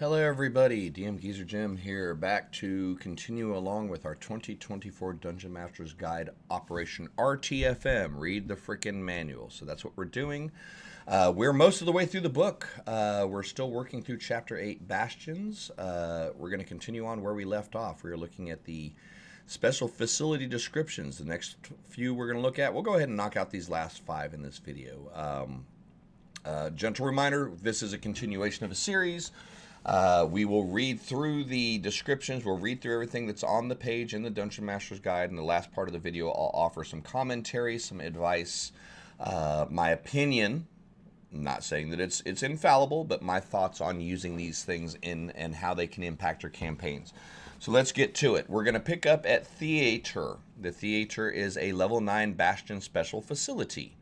Hello everybody, DMG Jim here, back to continue along with our 2024 Dungeon Master's Guide, Operation RTFM, read the frickin' manual. So that's what we're doing. We're most of the way through the book. We're still working through Chapter 8, Bastions. We're going to continue on where we left off. We're looking at the special facility descriptions. The next few we're going to look at, we'll go ahead and knock out these last 5 in this video. Gentle reminder, this is a continuation of a series. We will read through the descriptions. We'll read through everything that's on the page in the Dungeon Master's Guide. In the last part of the video, I'll offer some commentary, some advice, my opinion. I'm not saying that it's infallible, but my thoughts on using these things and how they can impact your campaigns. So let's get to it. We're going to pick up at Theater. The Theater is a level 9 Bastion special facility.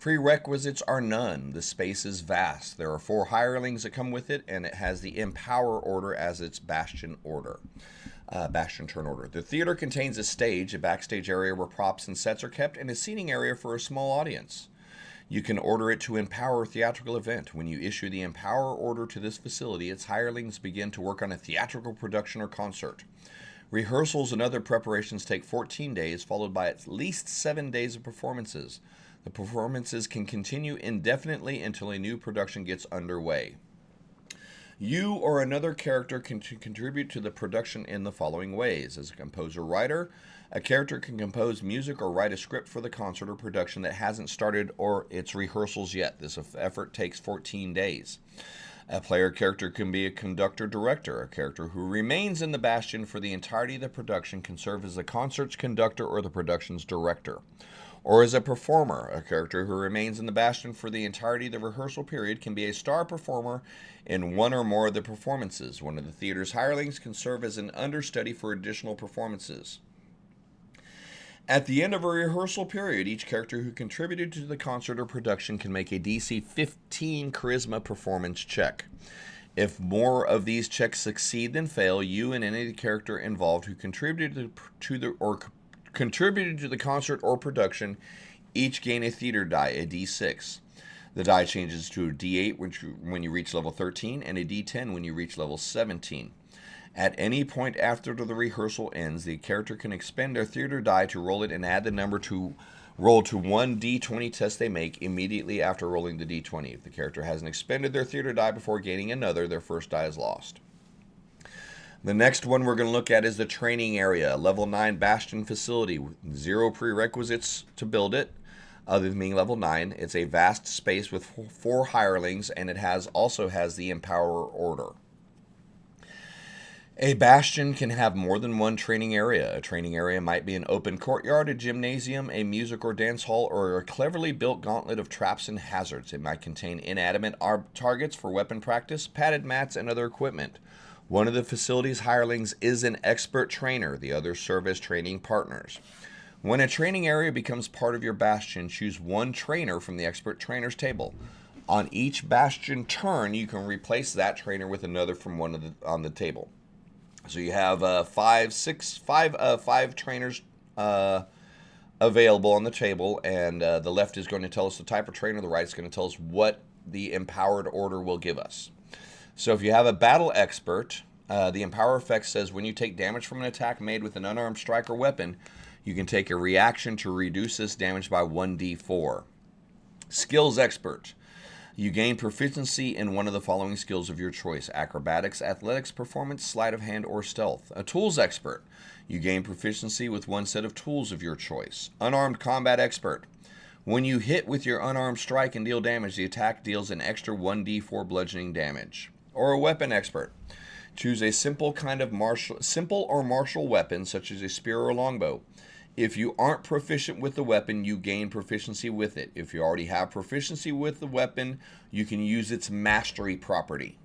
Prerequisites are none. The space is vast. There are 4 hirelings that come with it, and it has the Empower order as its Bastion order. Bastion turn order. The theater contains a stage, a backstage area where props and sets are kept, and a seating area for a small audience. You can order it to empower a theatrical event. When you issue the Empower order to this facility, its hirelings begin to work on a theatrical production or concert. Rehearsals and other preparations take 14 days, followed by at least 7 days of performances. The performances can continue indefinitely until a new production gets underway. You or another character can contribute to the production in the following ways. As a composer-writer, a character can compose music or write a script for the concert or production that hasn't started or its rehearsals yet. This effort takes 14 days. A player character can be a conductor-director. A character who remains in the Bastion for the entirety of the production can serve as the concert's conductor or the production's director. Or as a performer, a character who remains in the Bastion for the entirety of the rehearsal period can be a star performer in one or more of the performances. One of the theater's hirelings can serve as an understudy for additional performances. At the end of a rehearsal period, each character who contributed to the concert or production can make a DC 15 Charisma performance check. If more of these checks succeed than fail, you and any character involved who contributed to the concert or production each gain a theater die, a D6. The die changes to a D8 when you reach level 13 and a D10 when you reach level 17. At any point after the rehearsal ends, the character can expend their theater die to roll it and add the number to roll to one D20 test they make immediately after rolling the D20. If the character hasn't expended their theater die before gaining another, their first die is lost. The next one we're going to look at is the training area, level 9 Bastion facility with 0 prerequisites to build it, other than being level 9. It's a vast space with 4 hirelings, and it also has the Empower order. A Bastion can have more than one training area. A training area might be an open courtyard, a gymnasium, a music or dance hall, or a cleverly built gauntlet of traps and hazards. It might contain inanimate targets for weapon practice, padded mats, and other equipment. One of the facility's hirelings is an expert trainer. The others serve as training partners. When a training area becomes part of your Bastion, choose one trainer from the expert trainers table. On each Bastion turn, you can replace that trainer with another from on the table. So you have five trainers available on the table, and the left is going to tell us the type of trainer, the right is going to tell us what the empowered order will give us. So if you have a battle expert, the Empower effect says when you take damage from an attack made with an unarmed strike or weapon, you can take a reaction to reduce this damage by 1d4. Skills expert. You gain proficiency in one of the following skills of your choice: acrobatics, athletics, performance, sleight of hand, or stealth. A tools expert. You gain proficiency with one set of tools of your choice. Unarmed combat expert. When you hit with your unarmed strike and deal damage, the attack deals an extra 1d4 bludgeoning damage. Or a weapon expert. Choose a simple or martial weapon, such as a spear or longbow. If you aren't proficient with the weapon, you gain proficiency with it. If you already have proficiency with the weapon, you can use its mastery property.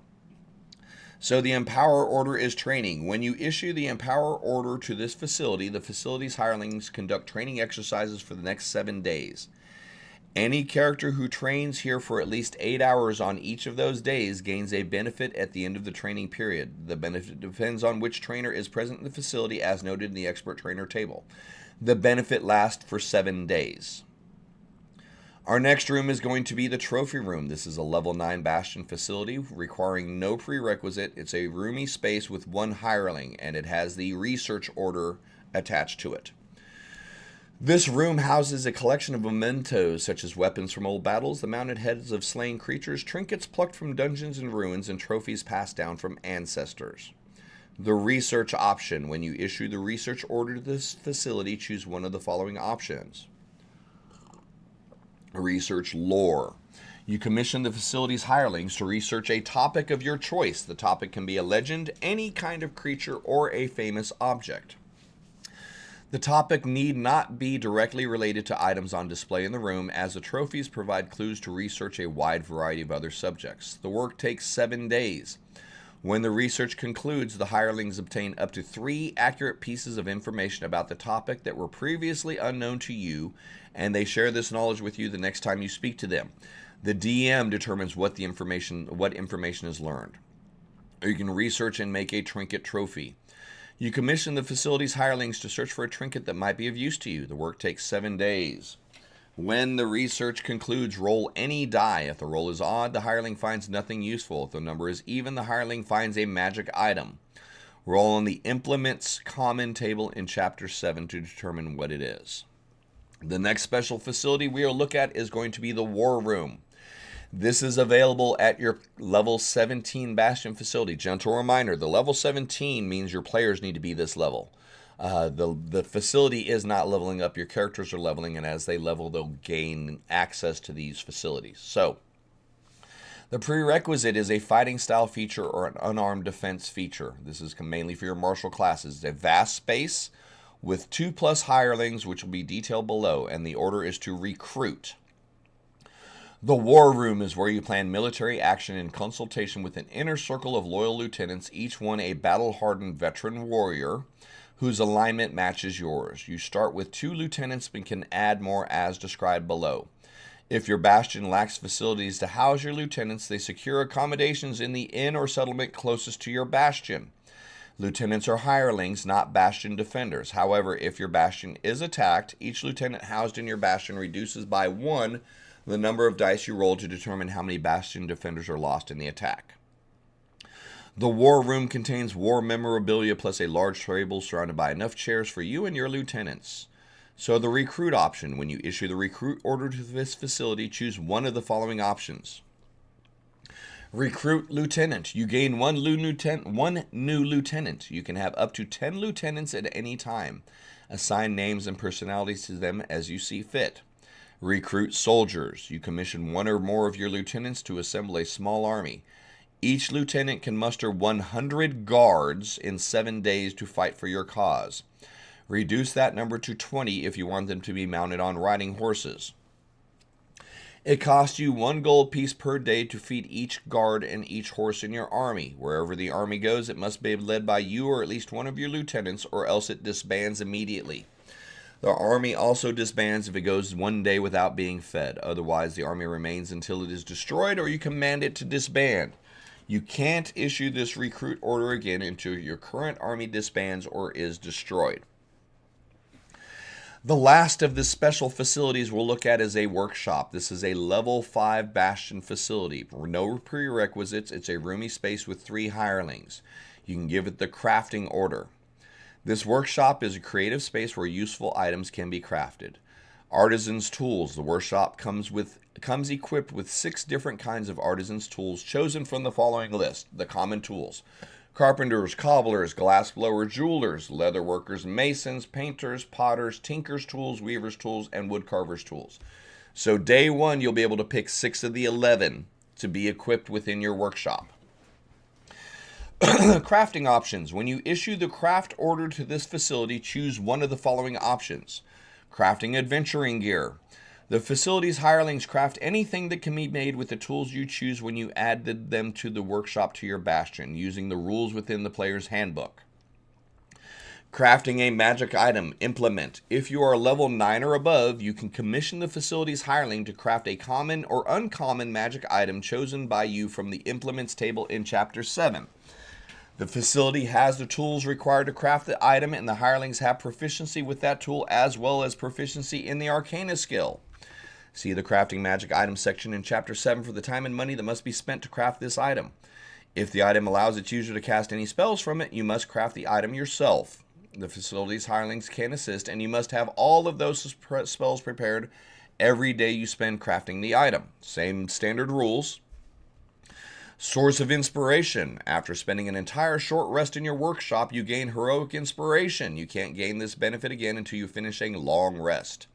So the Empower order is training. When you issue the Empower order to this facility, the facility's hirelings conduct training exercises for the next 7 days. Any character who trains here for at least 8 hours on each of those days gains a benefit at the end of the training period. The benefit depends on which trainer is present in the facility, as noted in the expert trainer table. The benefit lasts for 7 days. Our next room is going to be the trophy room. This is a level 9 Bastion facility requiring no prerequisite. It's a roomy space with one hireling, and it has the research order attached to it. This room houses a collection of mementos such as weapons from old battles, the mounted heads of slain creatures, trinkets plucked from dungeons and ruins, and trophies passed down from ancestors. The research option. When you issue the research order to this facility, choose one of the following options. Research lore. You commission the facility's hirelings to research a topic of your choice. The topic can be a legend, any kind of creature, or a famous object. The topic need not be directly related to items on display in the room, as the trophies provide clues to research a wide variety of other subjects. The work takes 7 days. When the research concludes, the hirelings obtain up to 3 accurate pieces of information about the topic that were previously unknown to you, and they share this knowledge with you the next time you speak to them. The DM determines what information is learned. Or you can research and make a trinket trophy. You commission the facility's hirelings to search for a trinket that might be of use to you. The work takes 7 days. When the research concludes, roll any die. If the roll is odd, the hireling finds nothing useful. If the number is even, the hireling finds a magic item. Roll on the Implements Common table in Chapter 7 to determine what it is. The next special facility we will look at is going to be the War Room. This is available at your level 17 Bastion facility. Gentle reminder, the level 17 means your players need to be this level. The facility is not leveling up. Your characters are leveling, and as they level, they'll gain access to these facilities. So, the prerequisite is a fighting style feature or an unarmed defense feature. This is mainly for your martial classes. It's a vast space with 2+ hirelings, which will be detailed below, and the order is to recruit. The War Room is where you plan military action in consultation with an inner circle of loyal lieutenants, each one a battle-hardened veteran warrior whose alignment matches yours. You start with 2 lieutenants but can add more as described below. If your bastion lacks facilities to house your lieutenants, they secure accommodations in the inn or settlement closest to your bastion. Lieutenants are hirelings, not bastion defenders. However, if your bastion is attacked, each lieutenant housed in your bastion reduces by 1 the number of dice you roll to determine how many bastion defenders are lost in the attack. The War Room contains war memorabilia plus a large table surrounded by enough chairs for you and your lieutenants. So the recruit option. When you issue the recruit order to this facility, choose one of the following options. Recruit lieutenant. You gain one new lieutenant. You can have up to 10 lieutenants at any time. Assign names and personalities to them as you see fit. Recruit soldiers. You commission 1 or more of your lieutenants to assemble a small army. Each lieutenant can muster 100 guards in 7 days to fight for your cause. Reduce that number to 20 if you want them to be mounted on riding horses. It costs you 1 gold piece per day to feed each guard and each horse in your army. Wherever the army goes, it must be led by you or at least one of your lieutenants, or else it disbands immediately. The army also disbands if it goes 1 day without being fed. Otherwise, the army remains until it is destroyed or you command it to disband. You can't issue this recruit order again until your current army disbands or is destroyed. The last of the special facilities we'll look at is a workshop. This is a level 5 Bastion facility. No prerequisites. It's a roomy space with 3 hirelings. You can give it the crafting order. This workshop is a creative space where useful items can be crafted. Artisan's tools. The workshop comes equipped with 6 different kinds of artisan's tools chosen from the following list. The common tools: carpenters, cobblers, glassblowers, jewelers, leatherworkers, masons, painters, potters, tinker's tools, weaver's tools, and woodcarver's tools. So day 1, you'll be able to pick 6 of the 11 to be equipped within your workshop. Crafting options. When you issue the craft order to this facility, choose one of the following options. Crafting adventuring gear. The facility's hirelings craft anything that can be made with the tools you choose when you added them to the workshop to your bastion, using the rules within the player's handbook. Crafting a magic item. Implement. If you are level 9 or above, you can commission the facility's hireling to craft a common or uncommon magic item chosen by you from the implements table in Chapter 7. The facility has the tools required to craft the item, and the hirelings have proficiency with that tool as well as proficiency in the Arcana skill. See the crafting magic item section in Chapter 7 for the time and money that must be spent to craft this item. If the item allows its user to cast any spells from it, you must craft the item yourself. The facility's hirelings can assist, and you must have all of those spells prepared every day you spend crafting the item. Same standard rules. Source of inspiration. After spending an entire short rest in your workshop, you gain heroic inspiration. You can't gain this benefit again until you finish a long rest.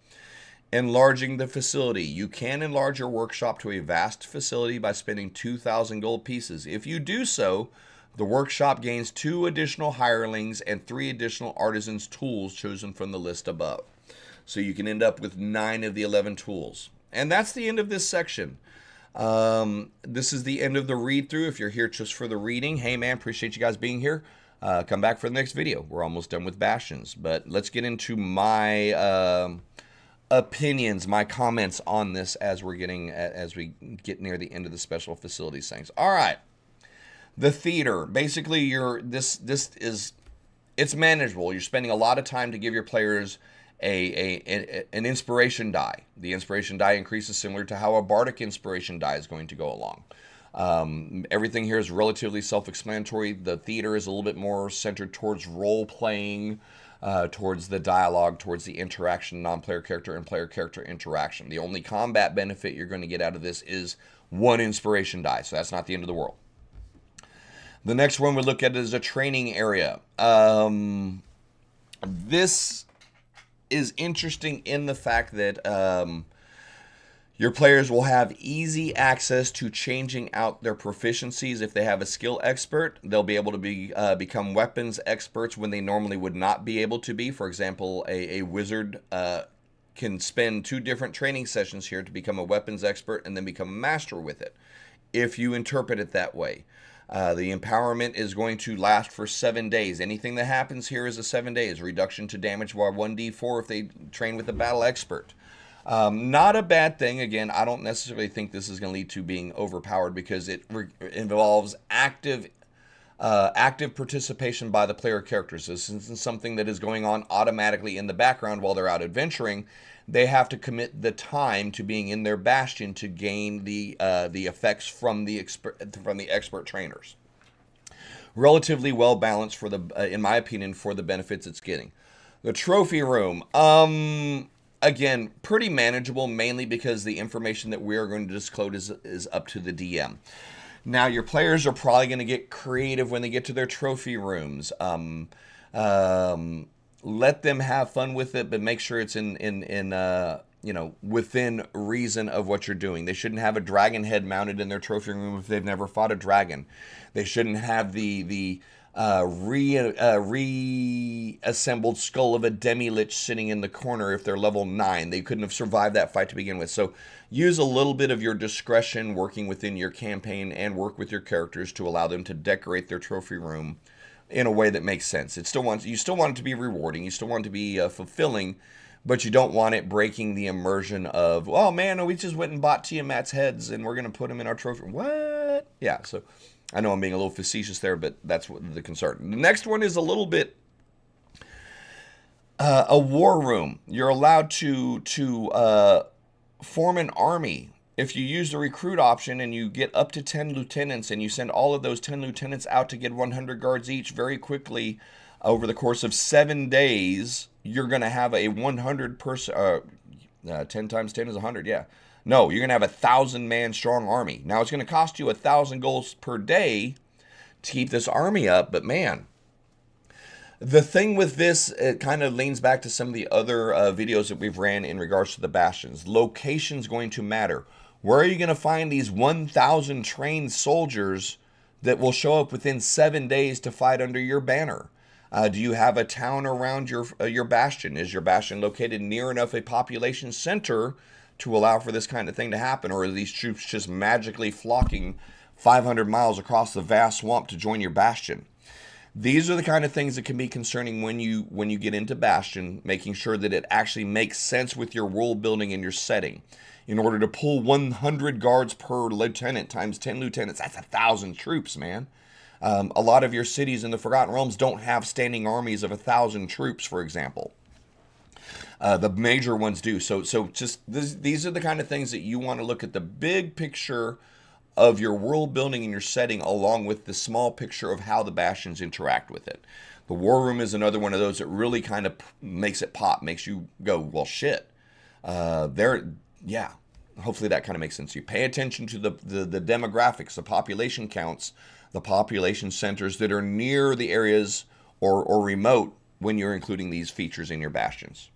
Enlarging the facility. You can enlarge your workshop to a vast facility by spending 2,000 gold pieces. If you do so, the workshop gains 2 additional hirelings and 3 additional artisans' tools chosen from the list above. So you can end up with 9 of the 11 tools. And that's the end of this section. This is the end of the read through. If you're here just for the reading, hey man, appreciate you guys being here. Come back for the next video. We're almost done with Bastions. But let's get into my opinions, my comments on this as we get near the end of the special facilities things. All right, the theater. Basically, it's manageable. You're spending a lot of time to give your players an inspiration die. The inspiration die increases similar to how a bardic inspiration die is going to go along. Everything here is relatively self-explanatory. The theater is a little bit more centered towards role-playing, towards the dialogue, towards the interaction, non-player character and player character interaction. The only combat benefit you're going to get out of this is 1 inspiration die, so that's not the end of the world. The next one we look at is a training area. This is interesting in the fact that your players will have easy access to changing out their proficiencies. If they have a skill expert, they'll be able to become weapons experts when they normally would not be able to be. For example, a wizard can spend 2 different training sessions here to become a weapons expert and then become a master with it, if you interpret it that way. The empowerment is going to last for 7 days. Anything that happens here is a 7 days. Reduction to damage by 1d4 if they train with a battle expert. Not a bad thing. Again, I don't necessarily think this is going to lead to being overpowered because it involves active participation by the player characters. This isn't something that is going on automatically in the background while they're out adventuring. They have to commit the time to being in their bastion to gain the effects from the expert trainers. Relatively well balanced for in my opinion, for the benefits it's getting. The trophy room. Again, pretty manageable, mainly because the information that we are going to disclose is up to the DM. Now, your players are probably going to get creative when they get to their trophy rooms. Let them have fun with it, but make sure it's within reason of what you're doing. They shouldn't have a dragon head mounted in their trophy room if they've never fought a dragon. They shouldn't have the reassembled skull of a demi-lich sitting in the corner if they're level 9. They couldn't have survived that fight to begin with. So use a little bit of your discretion working within your campaign and work with your characters to allow them to decorate their trophy room in a way that makes sense. You still want it to be rewarding. You still want it to be fulfilling, but you don't want it breaking the immersion of, oh man, we just went and bought Tiamat's heads and we're going to put them in our trophy room. What? Yeah, so I know I'm being a little facetious there, but that's what the concern. The next one is a little bit a war room. You're allowed to form an army. If you use the recruit option and you get up to 10 lieutenants and you send all of those 10 lieutenants out to get 100 guards each very quickly over the course of 7 days, you're going to have a 100 person, 10 times 10 is 100, yeah. No, you're going to have a 1,000-man strong army. Now, it's going to cost you 1,000 gold per day to keep this army up, but man, the thing with this, it kind of leans back to some of the other videos that we've ran in regards to the bastions. Location's going to matter. Where are you going to find these 1,000 trained soldiers that will show up within 7 days to fight under your banner? Do you have a town around your bastion? Is your bastion located near enough a population center to allow for this kind of thing to happen? Or are these troops just magically flocking 500 miles across the vast swamp to join your bastion? These are the kind of things that can be concerning when you get into Bastion, making sure that it actually makes sense with your world building and your setting. In order to pull 100 guards per lieutenant times 10 lieutenants, that's 1,000 troops, man. A lot of your cities in the Forgotten Realms don't have standing armies of 1,000 troops, for example. The major ones do. So just these are the kind of things that you want to look at the big picture of your world building and your setting, along with the small picture of how the bastions interact with it. The war room is another one of those that really kind of makes it pop, makes you go, well, shit. Yeah. Hopefully that kind of makes sense to you. Pay attention to the demographics, the population counts, the population centers that are near the areas or remote when you're including these features in your bastions.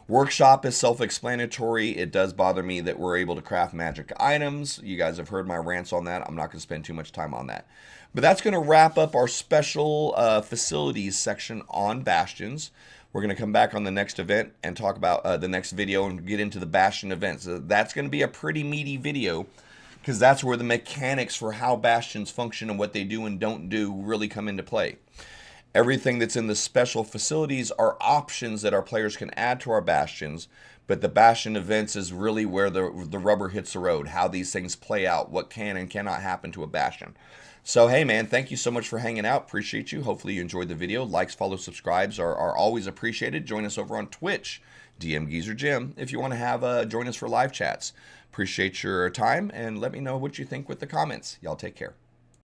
Workshop is self-explanatory. It does bother me that we're able to craft magic items. You guys have heard my rants on that. I'm not going to spend too much time on that. But that's going to wrap up our special facilities section on bastions. We're going to come back on the next event and talk about the next video and get into the bastion events. So that's going to be a pretty meaty video because that's where the mechanics for how bastions function and what they do and don't do really come into play. Everything that's in the special facilities are options that our players can add to our bastions, but the bastion events is really where the rubber hits the road, how these things play out, what can and cannot happen to a bastion. So, hey, man, thank you so much for hanging out. Appreciate you. Hopefully you enjoyed the video. Likes, follows, subscribes are always appreciated. Join us over on Twitch, DMGs or Jim, if you want to have join us for live chats. Appreciate your time, and let me know what you think with the comments. Y'all take care.